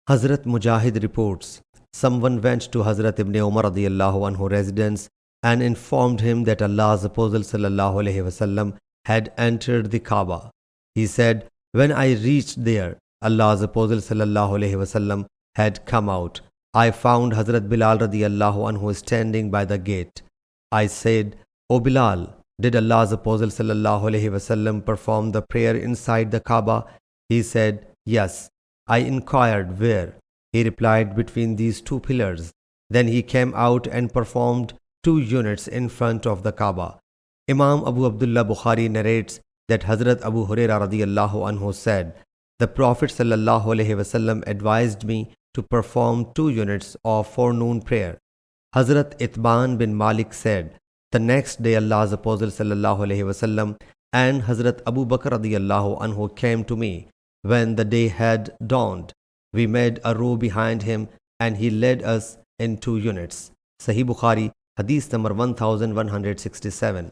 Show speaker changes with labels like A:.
A: Hazrat Mujahid reports, someone went to Hazrat Ibn Umar radiyallahu anhu residence and informed him that Allah's Apostle sallallahu alaihi wasallam had entered the Kaaba. He said, when I reached there, Allah's Apostle sallallahu alaihi wasallam had come out. I found Hazrat Bilal radiyallahu anhu standing by the gate. I said, O Bilal, did Allah's Apostle sallallahu alaihi wasallam perform the prayer inside the Kaaba? He said, yes. I inquired where. He replied, between these two pillars. Then he came out and performed 2 units in front of the Kaaba. Imam Abu Abdullah Bukhari narrates that Hazrat Abu Huraira radiyallahu anhu said, the Prophet sallallahu alaihi wasallam advised me to perform 2 units of forenoon prayer. Hazrat Itban bin Malik said, the next day Allah's Apostle sallallahu alaihi wasallam and Hazrat Abu Bakr radiyallahu anhu came to me. When the day had dawned, we made a row behind him and he led us in 2 units. Sahih Bukhari, Hadith number 1167.